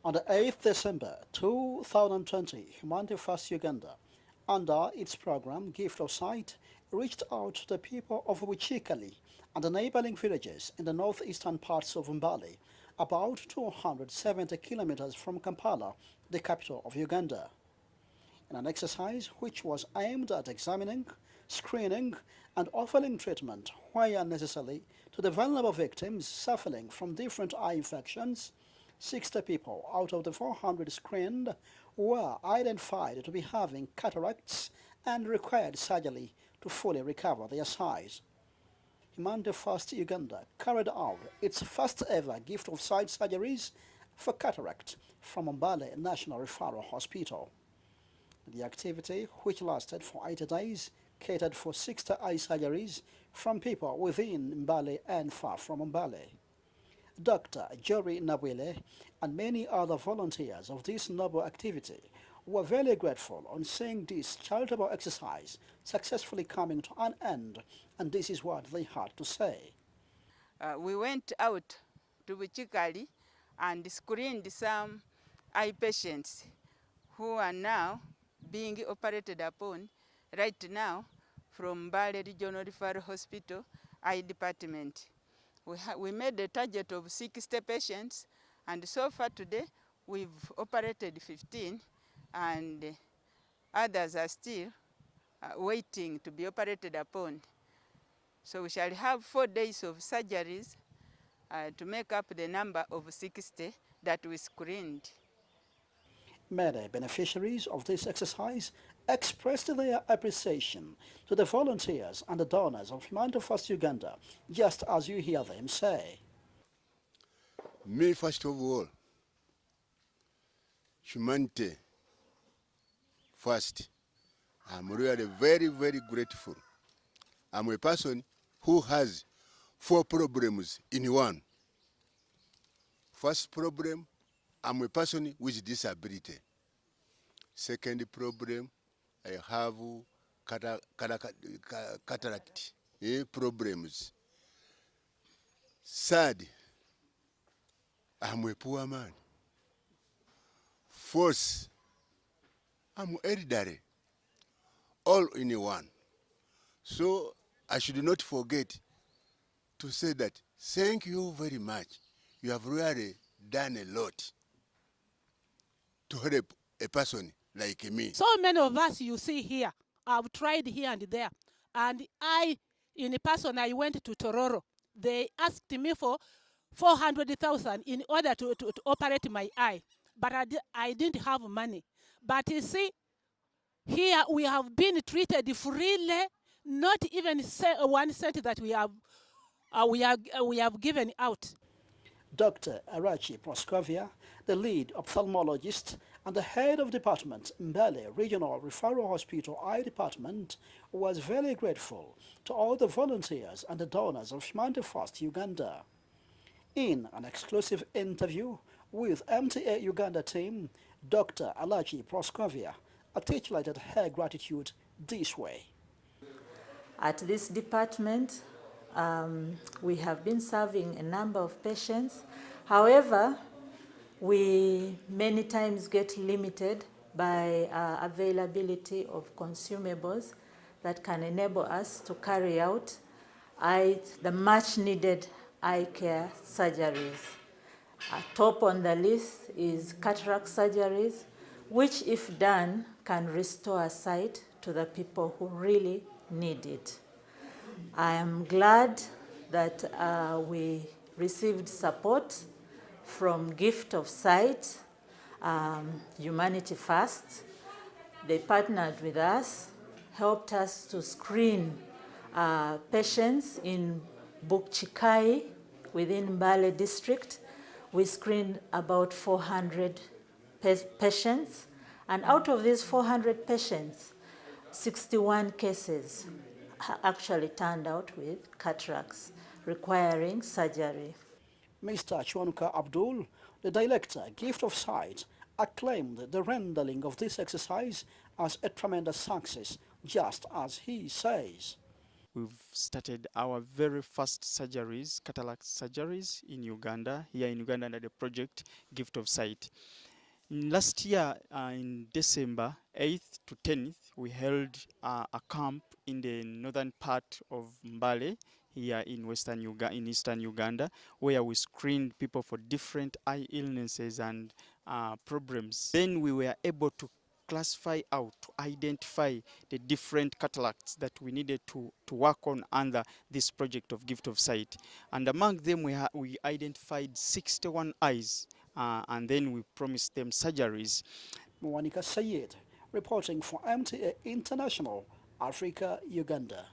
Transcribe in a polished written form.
On the 8th December 2020, Humanity First Uganda, under its program Gift of Sight, reached out to the people of Wichikali and the neighboring villages in the northeastern parts of Mbale, about 270 kilometers from Kampala, the capital of Uganda, in an exercise which was aimed at examining, screening, and offering treatment where necessary to the vulnerable victims suffering from different eye infections. 60 people out of the 400 screened were identified to be having cataracts and required surgery to fully recover their sight. Humanity First Uganda carried out its first ever gift of sight surgeries for cataract from Mbale National Referral Hospital. The activity, which lasted for 80 days, catered for 60 eye surgeries from people within Mbale and far from Mbale. Dr. Jory Nabwile and many other volunteers of this noble activity were very grateful on seeing this charitable exercise successfully coming to an end, and this is what they had to say. We went out to Wichikali and screened some eye patients who are now being operated upon right now from Mbale Regional Referral Hospital Eye Department. We made a target of 60 patients, and so far today we've operated 15, and others are still waiting to be operated upon. So we shall have 4 days of surgeries to make up the number of 60 that we screened. Many beneficiaries of this exercise expressed their appreciation to the volunteers and the donors of Humanity First Uganda, just as you hear them say. Me, first of all, Humanity First, I'm really very, very grateful. I'm a person who has 4 problems in one. First problem, I'm a person with disability. Second problem, I have cataract problems. Third, I'm a poor man. Fourth, I'm elderly. All in one. So I should not forget to say that thank you very much. You have really done a lot to help a person like me. So many of us you see here, I've tried here and there. And in person, I went to Tororo. They asked me for 400,000 in order to operate my eye. But I didn't have money. But you see, here we have been treated freely, not even 1 cent that we have given out. Dr. Arachi Proskovia, the lead ophthalmologist and the head of department Mbale Regional Referral Hospital Eye Department, was very grateful to all the volunteers and the donors of Humanity First Uganda. In an exclusive interview with MTA Uganda team, Dr. Arachi Proskovia articulated her gratitude this way. At this department, we have been serving a number of patients. However, we many times get limited by availability of consumables that can enable us to carry out the much needed eye care surgeries. Top on the list is cataract surgeries, which if done can restore sight to the people who really need it. I am glad that we received support from Gift of Sight, Humanity First. They partnered with us, helped us to screen patients in Bukchikai within Mbale district. We screened about 400 patients, and out of these 400 patients, 61 cases actually turned out with cataracts requiring surgery. Mr. Chwanuka Abdul, the director, Gift of Sight, acclaimed the rendering of this exercise as a tremendous success, just as he says. we've started our very first surgeries, cataract surgeries in Uganda, here in Uganda under the project Gift of Sight. Last year, in December 8th to 10th, we held a camp in the northern part of Mbale, here in eastern Uganda, where we screened people for different eye illnesses and problems. Then we were able to classify out, to identify the different cataracts that we needed to work on under this project of Gift of Sight. And among them, we identified 61 eyes, and then we promised them surgeries. Monica Sayed, reporting for MTA International, Africa, Uganda.